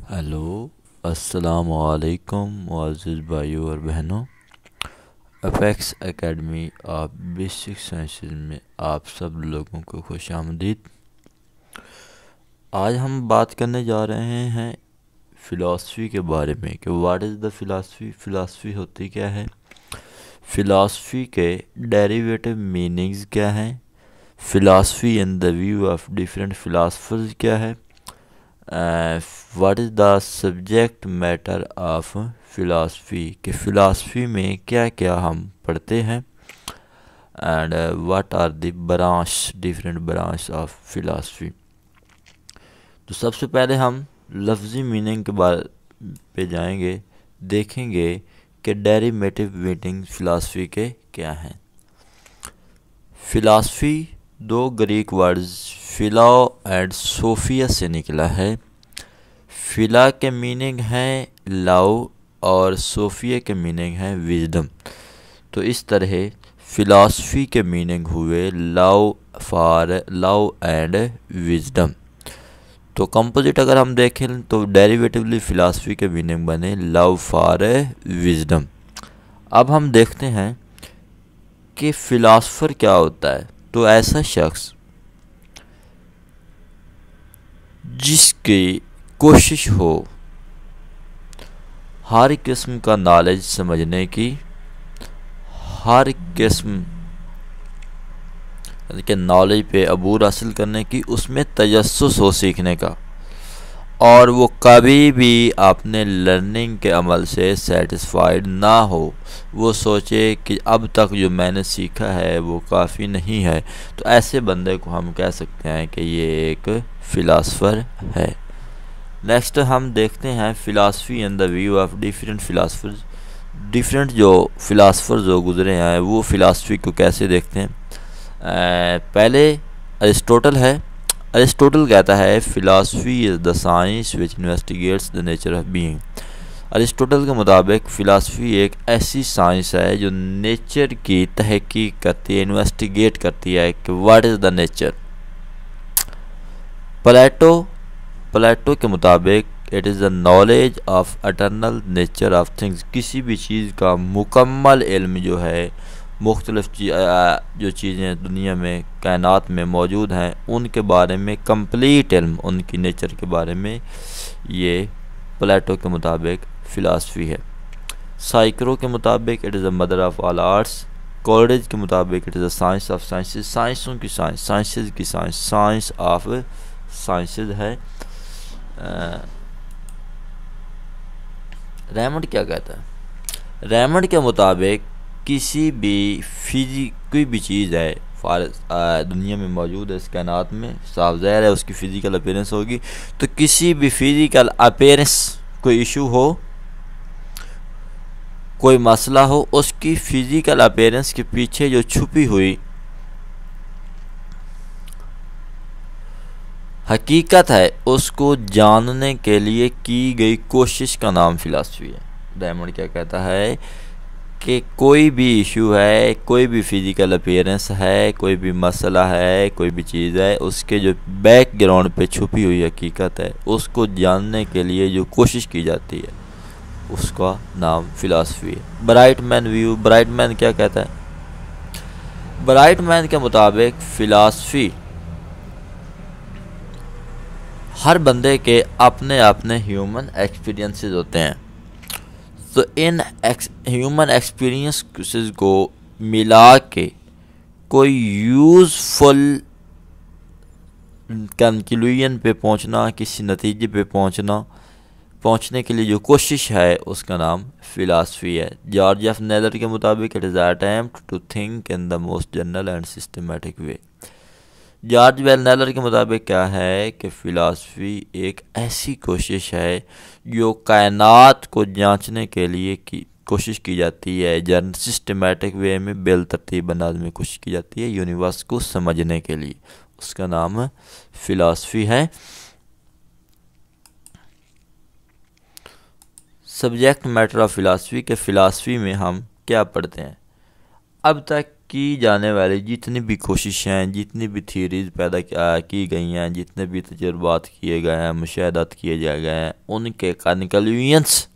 Hello, अस्सलाम वालेकुम मुअज़्ज़िज़ भाइयों और बहनों। Apex academy of basic sciences में आप सब लोगों को खुश आमदीद। आज हम बात करने जा रहे हैं फ़िलासफ़ी के बारे में कि what is the philosophy. Philosophy होती क्या है, फ़िलासफ़ी के डेरिवेटिव मीनिंग्स क्या हैं, philosophy in the view of different philosophers क्या है, what is the subject matter of philosophy कि फ़िलासफ़ी में क्या क्या हम पढ़ते हैं, and what are the branch different branch of philosophy. तो सबसे पहले हम लफ्ज़ी मीनिंग के बारे पे जाएंगे, देखेंगे कि डेरिवेटिव मीनिंग फ़िलासफ़ी के क्या हैं। फ़िलासफ़ी दो Greek words philo and Sophia से निकला है। फ़िला के मीनिंग है लव और सोफिया के मीनिंग है विजडम। तो इस तरह फ़िलासफ़ी के मीनिंग हुए love for love and wisdom. तो कंपोजिट अगर हम देखें तो डेरिवेटिवली फ़िलासफ़ी के मीनिंग बने लव फॉर विजडम। अब हम देखते हैं कि फ़िलासफ़र क्या होता है। तो ऐसा शख्स जिसकी कोशिश हो हर किस्म का नॉलेज समझने की, हर किस्म के नॉलेज पे अबूर हासिल करने की, उसमें तजस्सुस हो सीखने का, और वो कभी भी अपने लर्निंग के अमल से सेटिस्फाइड ना हो, वो सोचे कि अब तक जो मैंने सीखा है वो काफ़ी नहीं है। तो ऐसे बंदे को हम कह सकते हैं कि ये एक फ़िलासफ़र है। नेक्स्ट हम देखते हैं philosophy in the view of different philosophers. Different जो फ़िलासफ़र जो गुज़रे हैं वो फ़िलासफ़ी को कैसे देखते हैं। पहले अरिस्टोटल है। अरिस्टोटल कहता है philosophy is the science which investigates the nature of being. Aristotle के मुताबिक फ़िलासफ़ी एक ऐसी साइंस है जो नेचर की तहकीक करती है, इन्वेस्टिगेट करती है कि व्हाट इज़ द नेचर। प्लेटो के मुताबिक it is the knowledge of eternal nature of things. किसी भी चीज़ का मुकम्मल इल्म जो है, मुख्तलिफ जो चीज़ें दुनिया में कायनात में मौजूद हैं उनके बारे में कंप्लीट इल्म, उनकी नेचर के बारे में, ये प्लेटो के मुताबिक फ़िलासफ़ी है। साइक्रो के मुताबिक it is the mother of all arts. College के मुताबिक it is the science of sciences, साइंसों की साइंस, साइंसेज की साइंस, साइंस ऑफ साइंसेज है। रेमंड क्या कहता है। रेमंड के मुताबिक किसी भी कोई भी चीज़ है दुनिया में मौजूद है, इस कायनात में, साफ ज़ाहिर है उसकी फ़िज़िकल अपीयरेंस होगी। तो किसी भी फ़िज़िकल अपीयरेंस, कोई इशू हो, कोई मसला हो, उसकी फ़िज़िकल अपीयरेंस के पीछे जो छुपी हुई हकीकत है उसको जानने के लिए की गई कोशिश का नाम फ़िलासफ़ी है। डायमंड क्या कहता है कि कोई भी इशू है, कोई भी फ़िज़िकल अपीयरेंस है, कोई भी मसला है, कोई भी चीज़ है, उसके जो बैकग्राउंड पे छुपी हुई हकीकत है उसको जानने के लिए जो कोशिश की जाती है उसका नाम फ़िलासफ़ी है। ब्राइटमैन व्यू, ब्राइटमैन क्या कहता है। ब्राइटमैन के मुताबिक फ़िलासफ़ी हर बंदे के अपने अपने ह्यूमन एक्सपीरियंसेस होते हैं। तो इन ह्यूमन एक्सपीरियंसेस को मिला के कोई यूज़फुल कंक्लूजन पे पहुंचना, किसी नतीजे पे पहुंचने के लिए जो कोशिश है उसका नाम फ़िलासफ़ी है। जॉर्ज एफ नेलर के मुताबिक it is attempt to think in the most general and systematic way. George Well के मुताबिक क्या है कि फ़िलासफ़ी एक ऐसी कोशिश है जो कायनात को जांचने के लिए की कोशिश की जाती है, जन सिस्टमेटिक वे में बेलतरतीब अंदाज में कोशिश की जाती है यूनिवर्स को समझने के लिए, उसका नाम फ़िलासफ़ी है। सब्जेक्ट मैटर ऑफ फ़िलासफ़ी के फ़िलासफ़ी में हम क्या पढ़ते हैं। अब तक की जाने वाली जितनी भी कोशिशें, जितनी भी थ्योरीज पैदा की गई हैं, जितने भी तजुर्बात किए गए हैं, मुशाहदात किए गए हैं, उनके कंक्लूजन्स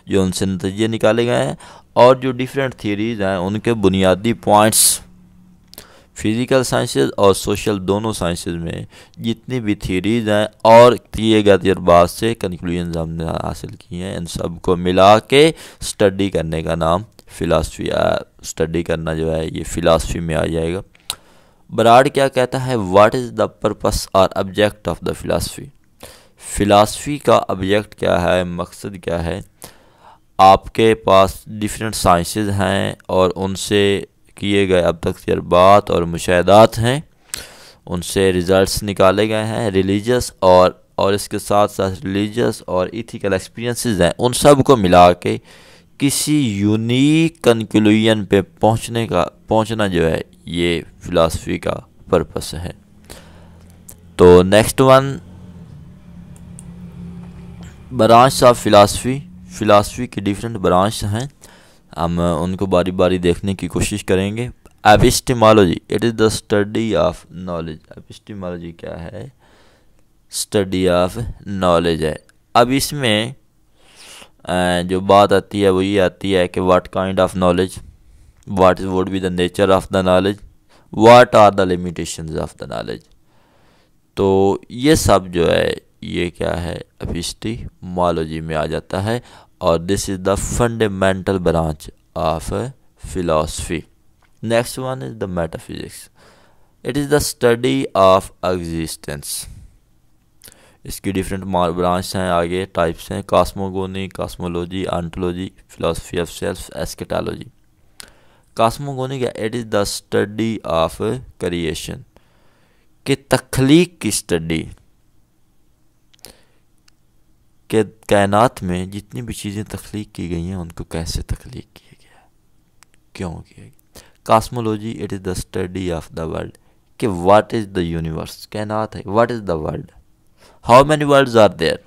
जो उनसे नतीजे निकाले गए हैं और जो डिफरेंट थ्योरीज हैं उनके बुनियादी पॉइंट्स, फिज़िकल साइंसेज और सोशल दोनों साइंसेज में जितनी भी थ्योरीज हैं और किए गए तजुर्बात से कंक्लूजन हमने हासिल किए हैं, इन सब को मिला के स्टडी करने का नाम फ़िलासफ़ी, स्टडी करना जो है ये फ़िलासफ़ी में आ जाएगा। बराड क्या कहता है, व्हाट इज़ द पर्पस और object of the philosophy. Philosophy का ऑब्जेक्ट क्या है, मकसद क्या है। आपके पास डिफरेंट साइंसेज हैं और उनसे किए गए अब तक तजुर्बात और मुशाहदात हैं, उनसे रिज़ल्ट्स निकाले गए हैं। रिलीजियस और इसके साथ साथ रिलीजियस और इथिकल एक्सपीरियंसेस हैं, उन सब को मिला के किसी यूनिक कंक्लूजन पे पहुंचना जो है ये फ़िलासफ़ी का पर्पस है। तो next one, branch of philosophy. Philosophy के डिफरेंट ब्रांच हैं, हम उनको बारी बारी देखने की कोशिश करेंगे। Epistemology, it is the study of knowledge. Epistemology क्या है, स्टडी ऑफ नॉलेज है। अब इसमें जो बात आती है वो ये आती है कि what kind of knowledge, what would be the nature of the knowledge, what are the limitations of the knowledge. तो ये सब जो है ये क्या है, एपिस्टेमोलॉजी में आ जाता है और this is the fundamental branch of philosophy. Next one is the metaphysics, it is the study of existence. इसकी डिफरेंट ब्रांच हैं, आगे टाइप्स हैं, cosmogony, cosmology, ontology, philosophy of self, eschatology. Cosmogony क्या, it is the study of creation, कि तख्लीक की study, कि कायनात में जितनी भी चीज़ें तख्लीक की गई हैं उनको कैसे तख्लीक किया गया, क्यों किया गया। Cosmology, it is the study of the world, कि व्हाट इज़ द यूनिवर्स, कायनात है, what is the world, how many worlds are there,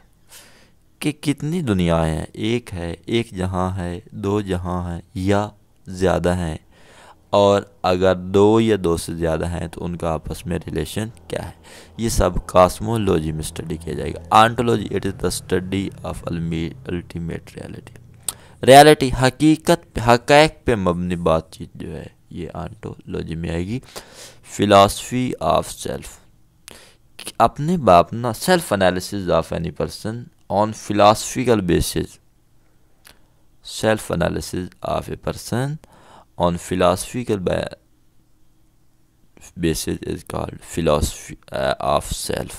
कि कितनी दुनियाएं हैं, एक है, एक जहां है, दो जहां हैं या ज़्यादा हैं, और अगर दो या दो से ज़्यादा हैं तो उनका आपस में रिलेशन क्या है। ये सब कॉस्मोलॉजी में स्टडी किया जाएगा। Ontology, it is the study of ultimate reality, reality हकीकत पे, हक़ाइक़ पे मबनी बातचीत जो है ये ऑन्टोलॉजी में आएगी। फ़िलासफ़ी ऑफ सेल्फ, अपने बाप ना self analysis of any person on philosophical basis, self analysis of a person on philosophical basis is called philosophy of self.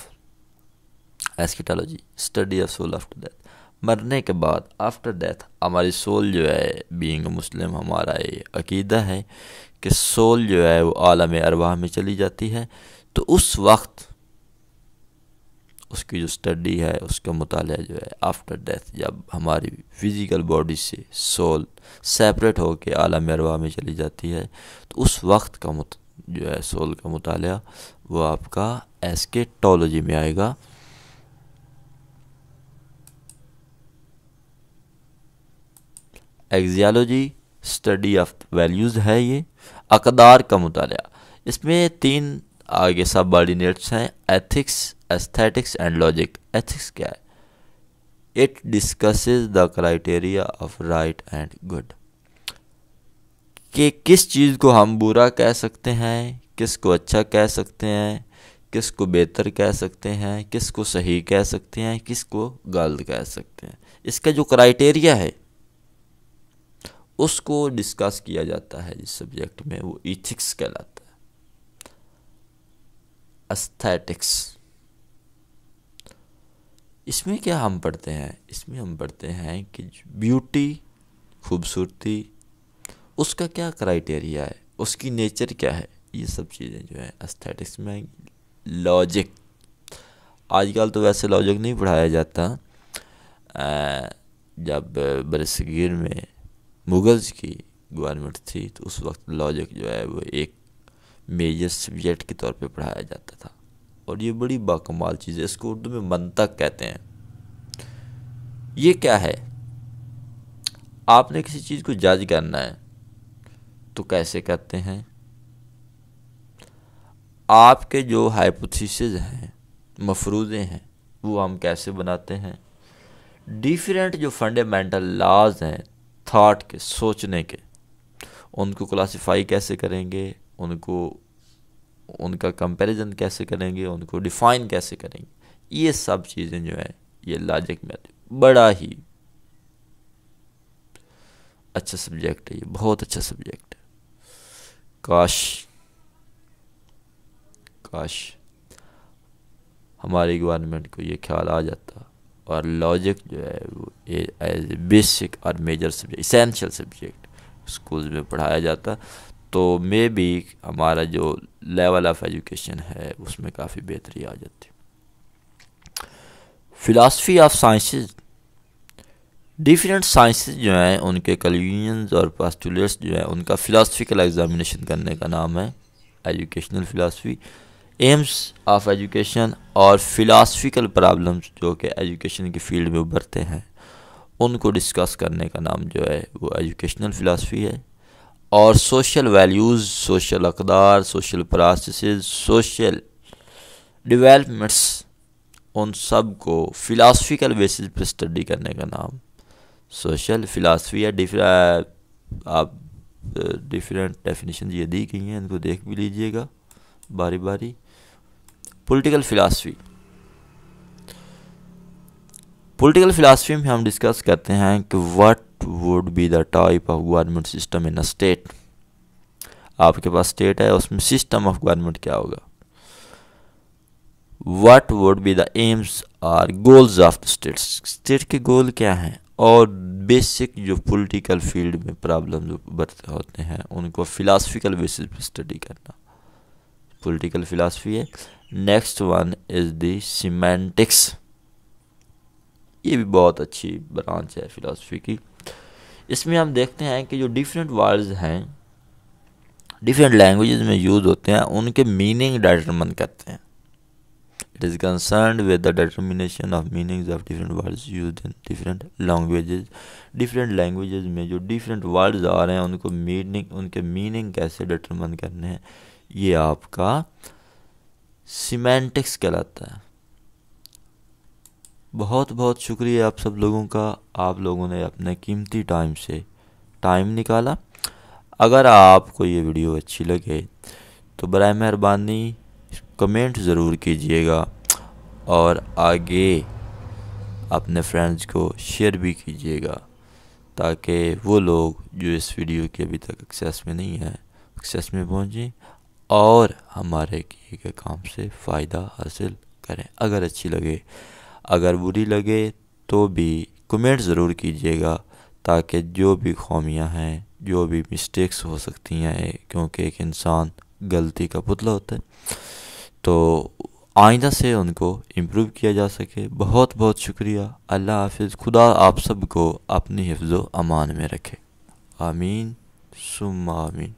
Eschatology, study of soul after death, मरने के बाद after death हमारी soul जो है, being मुस्लिम हमारा ये अकीदा है कि सोल जो है वो आलम अरवाह में चली जाती है। तो उस वक्त उसकी जो स्टडी है, उसका मुताला जो है आफ्टर डेथ, जब हमारी फिज़िकल बॉडी से सोल सेपरेट होकर आलम अरवाह में चली जाती है, तो उस वक्त का जो है सोल का मुताला वो आपका एस्केटोलॉजी में आएगा। एक्सियोलॉजी, स्टडी ऑफ वैल्यूज़ है ये, अक़दार का मुताला। इसमें तीन आगे सब ऑर्डिनेट्स हैं, ethics, aesthetics and logic. Ethics क्या है, it discusses the criteria of right and good, कि किस चीज़ को हम बुरा कह सकते हैं, किस को अच्छा कह सकते हैं, किस को बेहतर कह सकते हैं, किस को सही कह सकते हैं, किस को गलत कह सकते हैं। इसका जो क्राइटेरिया है उसको डिस्कस किया जाता है जिस सब्जेक्ट में, वो इथिक्स कहलाता है। एस्थेटिक्स, इसमें क्या हम पढ़ते हैं, इसमें हम पढ़ते हैं कि ब्यूटी, खूबसूरती, उसका क्या क्राइटेरिया है, उसकी नेचर क्या है, ये सब चीज़ें जो है एस्थेटिक्स में आएंगी। लॉजिक, आजकल तो वैसे लॉजिक नहीं पढ़ाया जाता, जब बरसगीर में मुगल्स की गवर्नमेंट थी तो उस वक्त लॉजिक जो है वो एक मेजर सब्जेक्ट के तौर पे पढ़ाया जाता था, और ये बड़ी बाकमाल चीज़ है। इसको उर्दू में मंतक कहते हैं। ये क्या है, आपने किसी चीज़ को जज करना है तो कैसे करते हैं? आपके जो हाइपोथेसिस हैं, मफरूज़े हैं, वो हम कैसे बनाते हैं? डिफरेंट जो फंडामेंटल लॉज हैं थॉट के, सोचने के, उनको क्लासिफाई कैसे करेंगे, उनको उनका कंपैरिजन कैसे करेंगे, उनको डिफ़ाइन कैसे करेंगे, ये सब चीज़ें जो है ये लॉजिक में बड़ा ही अच्छा सब्जेक्ट है, ये बहुत अच्छा सब्जेक्ट है। काश काश हमारी गवर्नमेंट को ये ख्याल आ जाता और लॉजिक जो है वो एज ए बेसिक और major subject, essential subject schools में पढ़ाया जाता, तो मे बी हमारा जो लेवल ऑफ एजुकेशन है उसमें काफ़ी बेहतरी आ जाती। Philosophy of sciences, different sciences जो हैं उनके कंक्लूजन्स और पोस्टुलेट्स जो है उनका फ़िलासफ़िकल एग्जामिनेशन करने का नाम है educational philosophy. AIIMS of education और फ़िलासफ़िकल प्रॉब्लम्स जो कि एजुकेशन की फील्ड में उभरते हैं उनको डिस्कस करने का नाम जो है वो एजुकेशनल फ़िलासफ़ी है। और सोशल वैल्यूज़, सोशल अक़दार, सोशल प्रोसेसेस, सोशल डेवलपमेंट्स, उन सब को फ़िलासफ़िकल बेसिस पर स्टडी करने का नाम सोशल फ़िलासफ़ी है। आप डिफरेंट डेफिनेशन ये दी गई हैं, इनको देख भी लीजिएगा बारी बारी। पॉलिटिकल फ़िलासफ़ी, पॉलिटिकल फ़िलासफ़ी में हम डिस्कस करते हैं कि what would be the type of government system in a state. आपके पास स्टेट है, उसमें सिस्टम ऑफ गवर्नमेंट क्या होगा। What would be the aims और goals of the state, state के गोल क्या हैं, और बेसिक जो पॉलिटिकल फील्ड में प्रॉब्लम जो होते हैं उनको फ़िलासफ़िकल बेसिस पर स्टडी करना पॉलिटिकल फ़िलासफ़ी है। Next one is the semantics, ये भी बहुत अच्छी ब्रांच है फ़िलासफ़ी की। इसमें हम देखते हैं कि जो डिफरेंट वर्ड्स हैं डिफरेंट लैंग्वेजेस में यूज़ होते हैं उनके मीनिंग डिटरमिन करते हैं। It is concerned with the determination of meanings of different words used in different languages. Different languages में जो डिफरेंट वर्ड्स आ रहे हैं उनको उनके मीनिंग कैसे डिटरमिन करने हैं, ये आपका सीमेंटिक्स कहलाता है। बहुत बहुत शुक्रिया आप सब लोगों का, आप लोगों ने अपने कीमती टाइम से टाइम निकाला। अगर आपको ये वीडियो अच्छी लगे तो बराए मेहरबानी कमेंट ज़रूर कीजिएगा और आगे अपने फ्रेंड्स को शेयर भी कीजिएगा ताकि वो लोग जो इस वीडियो के अभी तक एक्सेस में नहीं है एक्सेस में पहुँचें और हमारे किए गए काम से फ़ायदा हासिल करें। अगर अच्छी लगे, अगर बुरी लगे तो भी कमेंट ज़रूर कीजिएगा ताकि जो भी खामियां हैं, जो भी मिस्टेक्स हो सकती हैं, क्योंकि एक इंसान गलती का पुतला होता है, तो आइंदा से उनको इम्प्रूव किया जा सके। बहुत बहुत शुक्रिया। अल्लाह हाफिज़। खुदा आप सबको अपनी हिफ्ज़ो अमान में रखे। आमीन सुम्मा आमीन।